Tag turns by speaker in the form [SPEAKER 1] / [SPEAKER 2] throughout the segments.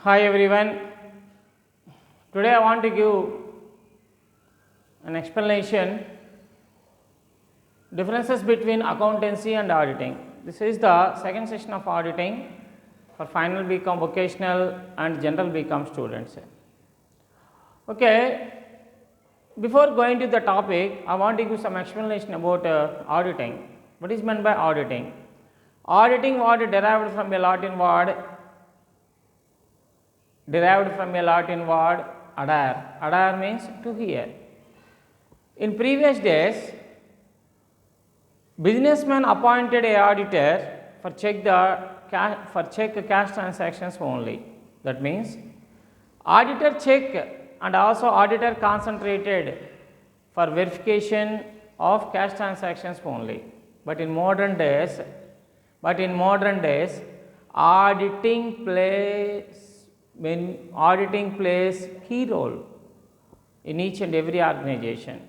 [SPEAKER 1] Hi everyone. Today I want to give an explanation differences between accountancy and auditing. This is the second session of auditing for final BCom vocational and general BCom students. Okay, before going to the topic, I want to give some explanation about auditing. What is meant by auditing? Auditing word derived from a Latin word adire. Adire means to hear. In previous days, businessmen appointed a auditor for check cash transactions only. That means auditor check and also auditor concentrated for verification of cash transactions only. But in modern days, auditing plays key role in each and every organization.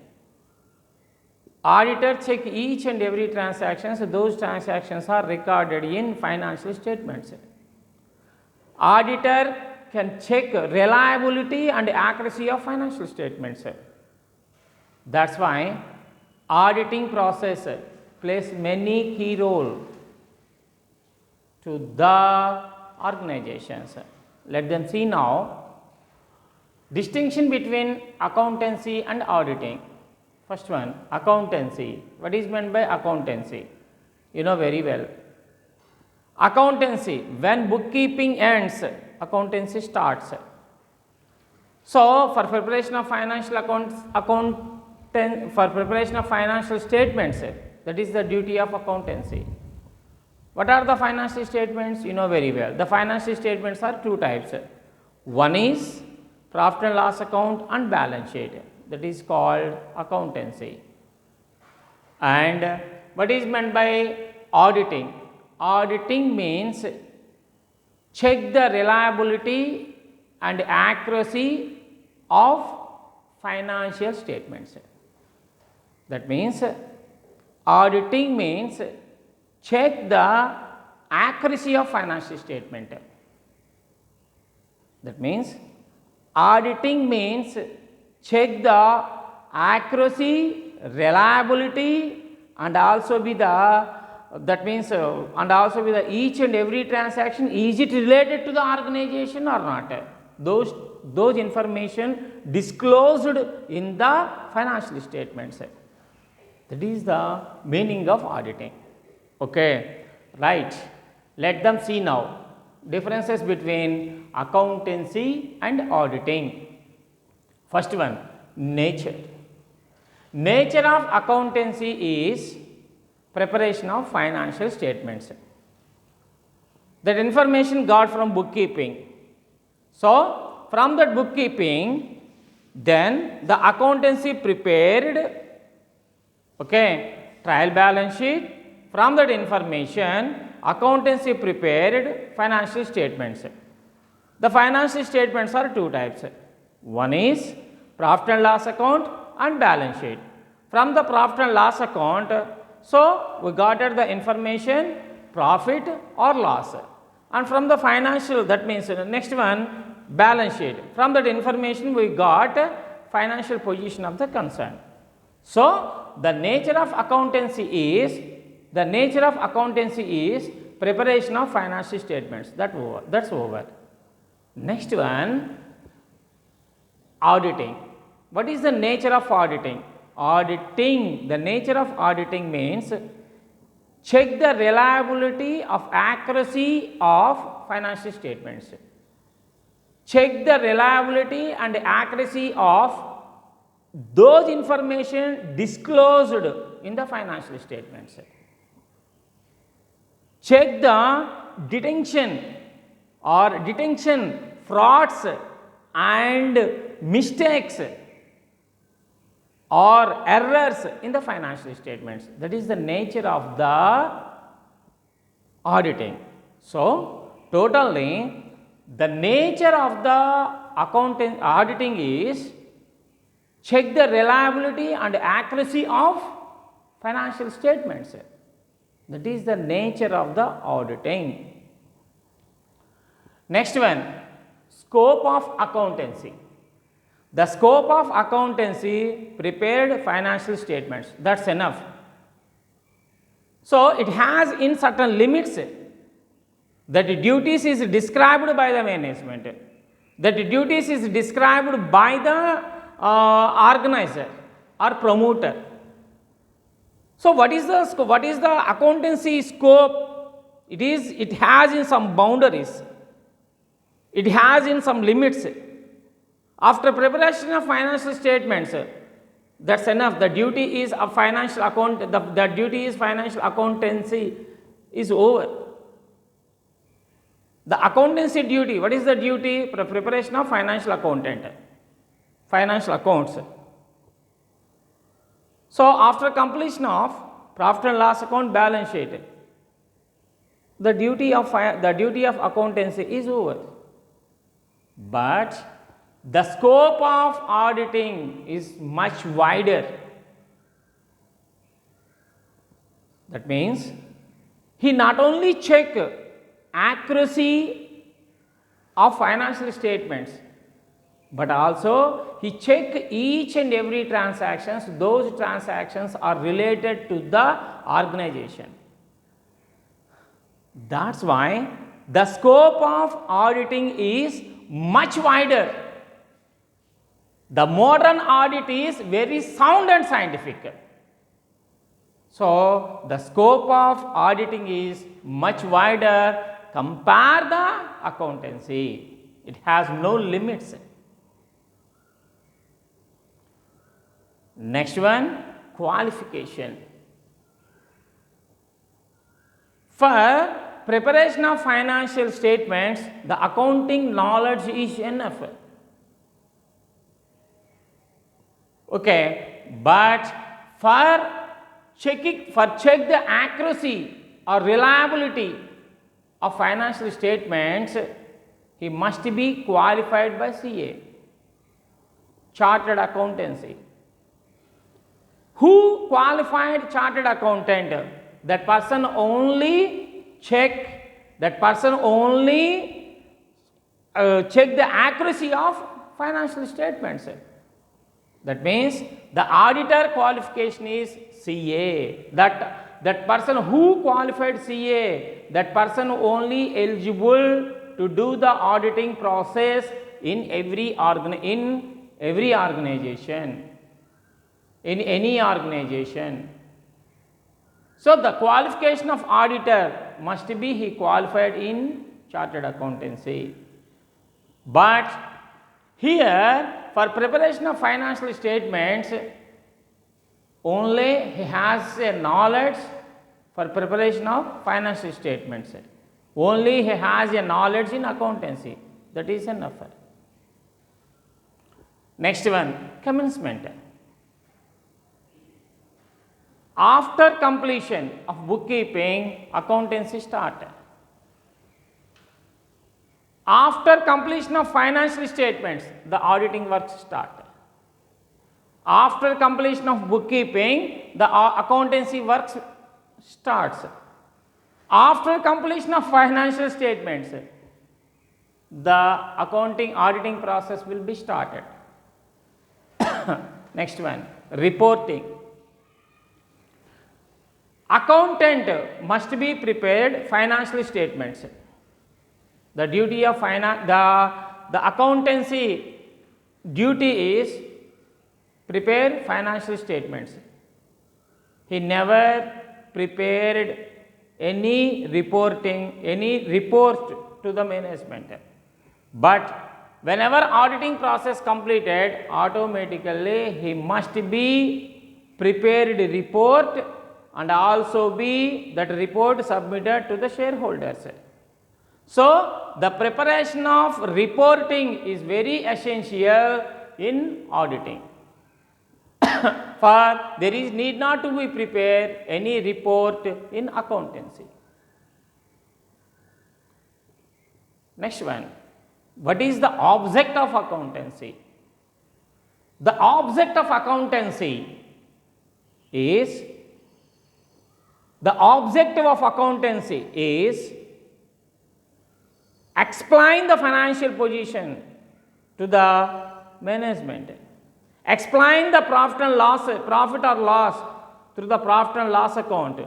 [SPEAKER 1] Auditor check each and every transactions. Those transactions are recorded in financial statements. Auditor can check reliability and accuracy of financial statements. That's why auditing process plays many key role to the organizations. Let them see now distinction between accountancy and auditing. First one, accountancy. What is meant by accountancy? You know very well. Accountancy, when bookkeeping ends, accountancy starts. So, for preparation of financial financial statements, that is the duty of accountancy. What are the financial statements? You know very well. The financial statements are two types. One is profit and loss account and balance sheet. That is called accountancy. And what is meant by auditing? Auditing means check the reliability and accuracy of financial statements. That means auditing means check the accuracy of financial statement. That means auditing means check the accuracy, reliability, and also with each and every transaction, is it related to the organization or not? Those information disclosed in the financial statements. That is the meaning of auditing. Okay, right. Let them see now differences between accountancy and auditing. First one, nature. Nature of accountancy is preparation of financial statements. That information got from bookkeeping. So, from that bookkeeping, then the accountancy prepared, trial balance sheet. From that information, accountancy prepared financial statements. The financial statements are two types. One is profit and loss account and balance sheet. From the profit and loss account, so we got the information profit or loss. And from the financial, that means next one, balance sheet. From that information we got financial position of the concern. So the nature of accountancy is preparation of financial statements. That's over. Next one, auditing. What is the nature of auditing? The nature of auditing means check the reliability of accuracy of financial statements. Check the reliability and accuracy of those information disclosed in the financial statements. Check the detection, frauds and mistakes or errors in the financial statements. That is the nature of the auditing. So, totally the nature of the auditing is check the reliability and accuracy of financial statements. That is the nature of the auditing. Next one, scope of accountancy. The scope of accountancy prepared financial statements, that's enough. So, it has in certain limits that duties is described by the management, that duties is described by the organizer or promoter. So, what is the accountancy scope? It has in some boundaries, it has in some limits. After preparation of financial statements, that's enough. The duty is a financial account. The duty is financial accountancy is over. The accountancy duty. What is the duty? Preparation of financial accounts. So after completion of profit and loss account, balance sheet, the duty of accountancy is over. But the scope of auditing is much wider. That means he not only check accuracy of financial statements, but also he check each and every transactions. Those transactions are related to the organization. That's why the scope of auditing is much wider. The modern audit is very sound and scientific. So, the scope of auditing is much wider. Compare the accountancy. It has no limits. Next one, qualification. For preparation of financial statements, the accounting knowledge is enough. Okay, but for check the accuracy or reliability of financial statements, he must be qualified by CA, Chartered Accountancy. Who qualified chartered accountant? That person only check. That person only check the accuracy of financial statements. That means the auditor qualification is CA. That person who qualified CA, that person only eligible to do the auditing process in every organization, in any organization. So the qualification of auditor must be he qualified in chartered accountancy. But here, for preparation of financial statements, only he has a knowledge for preparation of financial statements. Only he has a knowledge in accountancy. That is enough. Next one, commencement. After completion of bookkeeping, accountancy start. After completion of financial statements, the auditing work start. After completion of bookkeeping, the accountancy work starts. After completion of financial statements, the auditing process will be started. Next one, reporting. Accountant must be prepared financial statements. The duty of the accountancy duty is prepare financial statements. He never prepared any report to the management. But whenever auditing process completed, automatically he must be prepared report and also be that report submitted to the shareholders. So the preparation of reporting is very essential in auditing. For there is need not to be prepared any report in accountancy. Next one, what is the object of accountancy? The object of accountancy is explain the financial position to the management, explain the profit or loss through the profit and loss account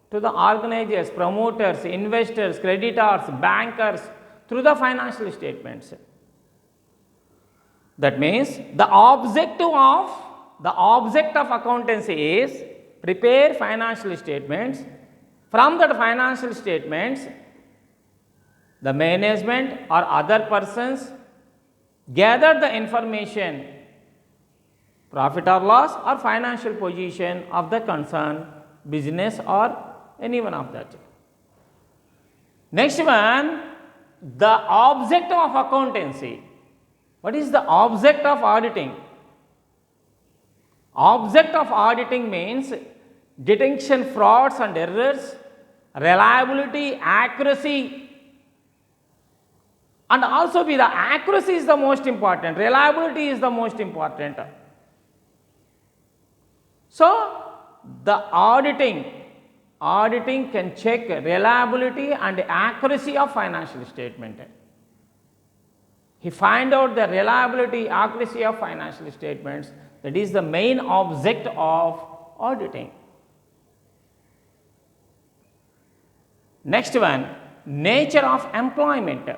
[SPEAKER 1] to the organizers, promoters, investors, creditors, bankers through the financial statements. That means the object of accountancy is prepare financial statements. From that financial statements, the management or other persons gather the information, profit or loss or financial position of the concerned business or any one of that. Next one, the object of accountancy. What is the object of auditing? Object of auditing means detection frauds and errors, reliability, accuracy, and also the accuracy is the most important, reliability is the most important. So, the auditing can check reliability and accuracy of financial statement. He find out the reliability, accuracy of financial statements. That is the main object of auditing. Next one, nature of employment.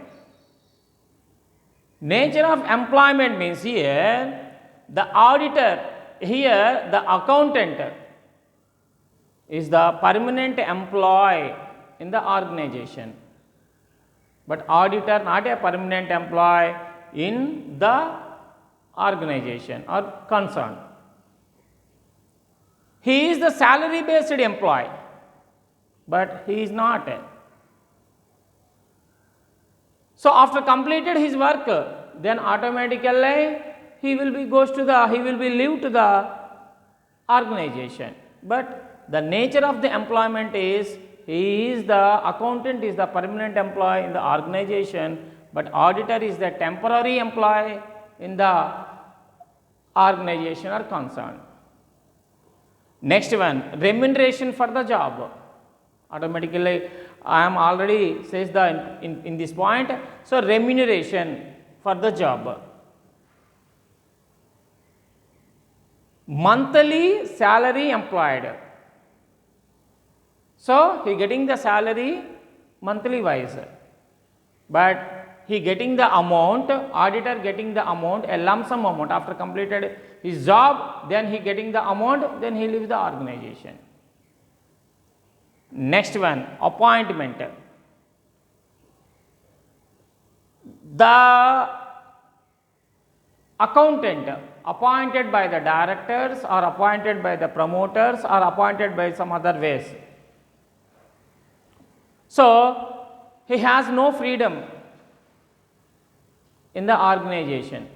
[SPEAKER 1] Nature of employment means here the auditor, here the accountant is the permanent employee in the organization, but auditor not a permanent employee in the organization or concern. He is the salary based employee, but he is not. So after completed his work, then automatically he will be leave to the organization. But the nature of the employment is the accountant is the permanent employee in the organization, but auditor is the temporary employee in the organization or concern. Next one, remuneration for the job. Automatically I am already says the in this point. So remuneration for the job. Monthly salary employed. So he getting the salary monthly wise, but he getting the amount, auditor getting the amount, a lump sum amount after completed his job, then he getting the amount, then he leaves the organization. Next one, appointment. The accountant appointed by the directors or appointed by the promoters or appointed by some other ways. So he has no freedom in the organization.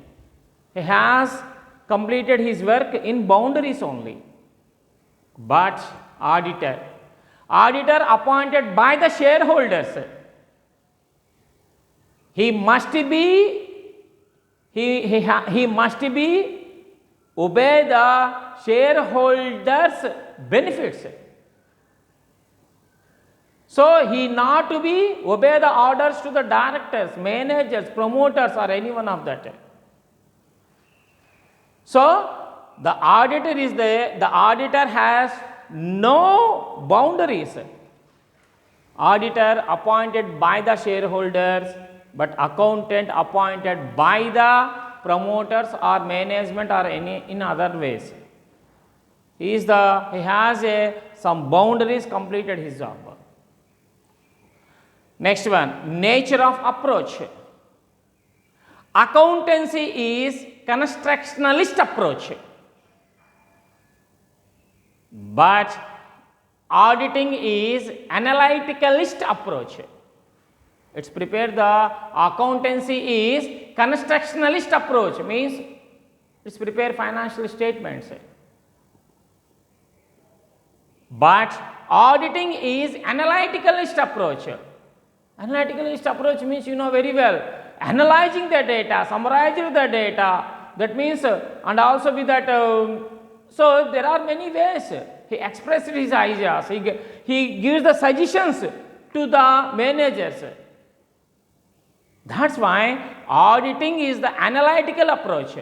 [SPEAKER 1] He has completed his work in boundaries only. But auditor appointed by the shareholders, he must be obey the shareholders' benefits. So he not to be obey the orders to the directors, managers, promoters or any one of that. So the auditor has no boundaries. Auditor appointed by the shareholders, but accountant appointed by the promoters or management or any in other ways. He has some boundaries, completed his job. Next one, nature of approach. Accountancy is constructionalist approach, but auditing is analyticalist approach. It's prepared the accountancy is constructionalist approach, means it's prepare financial statements. But auditing is analyticalist approach. Analyticalist approach means you know very well, analyzing the data, summarizing the data, that means and also with that, so there are many ways he expressed his ideas, he gives the suggestions to the managers. That's why auditing is the analytical approach,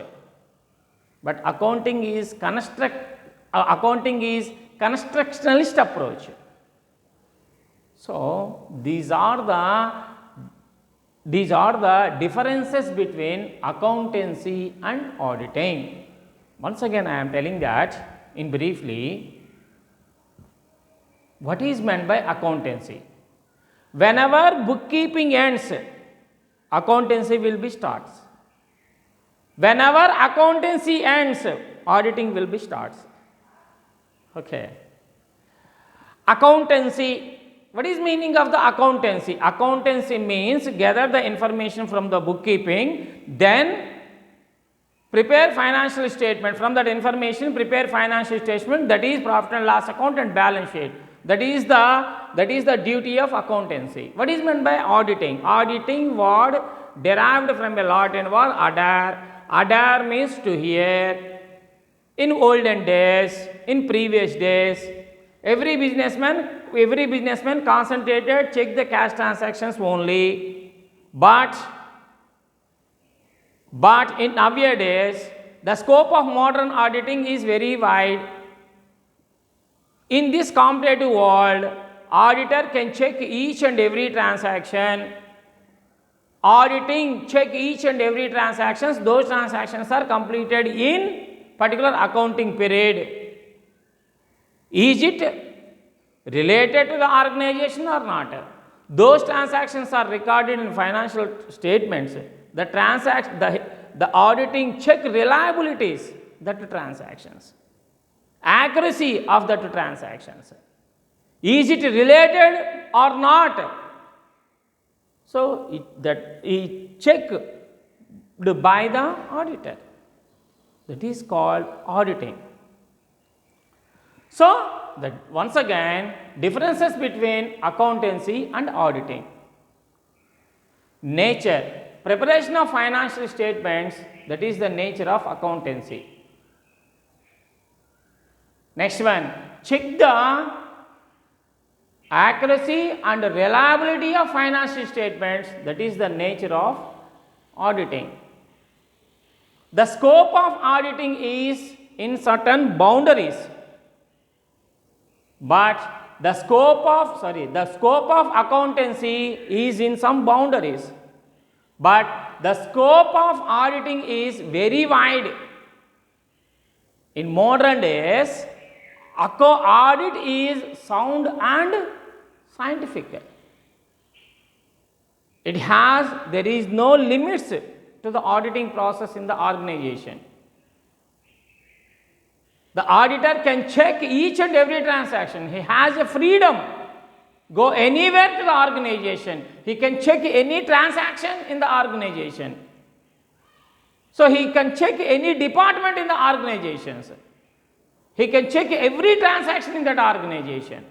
[SPEAKER 1] but accounting is constructionalist approach. So these are the differences between accountancy and auditing. Once again, I am telling that in briefly, what is meant by accountancy? Whenever bookkeeping ends, accountancy will be starts. Whenever accountancy ends, auditing will be starts. Okay. Accountancy. What is meaning of the accountancy? Accountancy means gather the information from the bookkeeping, then prepare financial statement. From that information, prepare financial statement, that is profit and loss account and balance sheet. That is the duty of accountancy. What is meant by auditing? Auditing word derived from a Latin word adare. Adare means to hear. In olden days, in previous days, every businessman concentrated, check the cash transactions only. But in nowadays, the scope of modern auditing is very wide. In this competitive world, auditor can check each and every transaction. Auditing check each and every transactions. Those transactions are completed in particular accounting period. Is it related to the organization or not? Those transactions are recorded in financial statements. The auditing check reliabilities that transactions, accuracy of that transactions. Is it related or not? So it checked by the auditor. That is called auditing. So once again, differences between accountancy and auditing. Nature, preparation of financial statements, that is the nature of accountancy. Next one, check the accuracy and reliability of financial statements, that is the nature of auditing. The scope of auditing is in certain boundaries, but the scope of accountancy is in some boundaries, but the scope of auditing is very wide. In modern days, audit is sound and scientific. There is no limits to the auditing process in the organization. The auditor can check each and every transaction. He has a freedom. Go anywhere to the organization. He can check any transaction in the organization. So he can check any department in the organizations. He can check every transaction in that organization.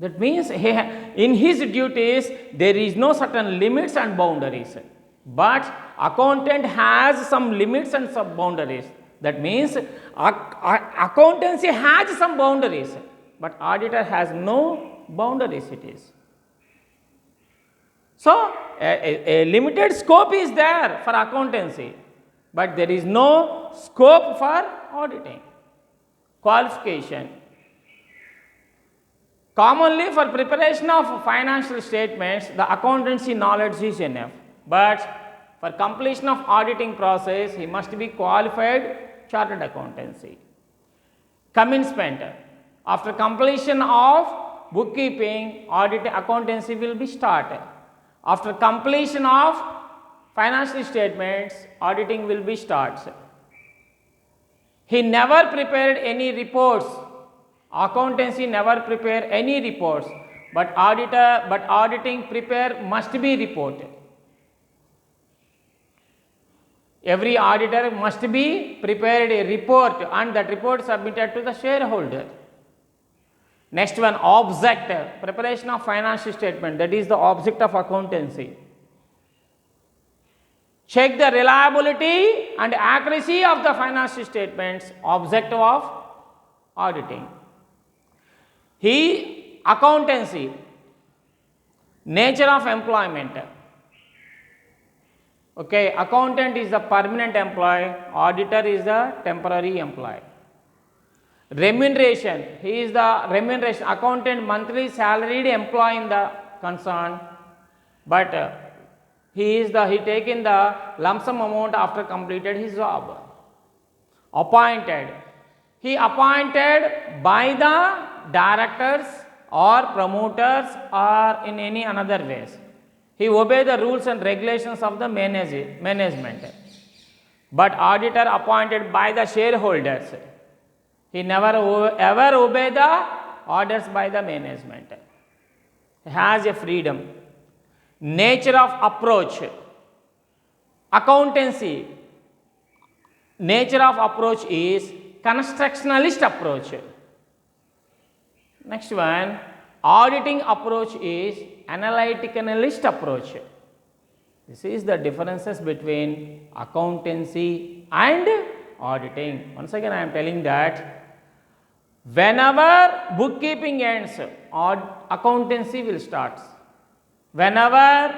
[SPEAKER 1] That means in his duties, there is no certain limits and boundaries. But accountant has some limits and some boundaries. That means accountancy has some boundaries, but auditor has no boundaries it is. So a limited scope is there for accountancy, but there is no scope for auditing. Qualification. Commonly for preparation of financial statements, the accountancy knowledge is enough, but for completion of auditing process, he must be qualified chartered accountancy. Commencement. After completion of bookkeeping, accountancy will be started. After completion of financial statements, auditing will be started. He never prepared any reports. Accountancy never prepare any reports, but auditing must be reported. Every auditor must be prepared a report and that report submitted to the shareholder. Next one, object, preparation of financial statement, that is the object of accountancy. Check the reliability and accuracy of the financial statements, object of auditing. Accountancy, nature of employment. Okay, accountant is the permanent employee, auditor is the temporary employee. Remuneration, he is the remuneration, accountant monthly salaried employee in the concern, but he taken the lump sum amount after completed his job. Appointed, he appointed by the directors or promoters or in any another ways. He obey the rules and regulations of the management. But auditor appointed by the shareholders. He never ever obey the orders by the management. He has a freedom. Nature of approach. Accountancy. Nature of approach is constructionalist approach. Next one, auditing approach is analyticalist approach. This is the differences between accountancy and auditing. Once again, I am telling that whenever bookkeeping ends, accountancy will start. Whenever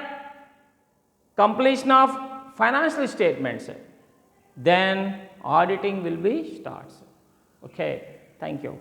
[SPEAKER 1] completion of financial statements, then auditing will be starts. Okay, thank you.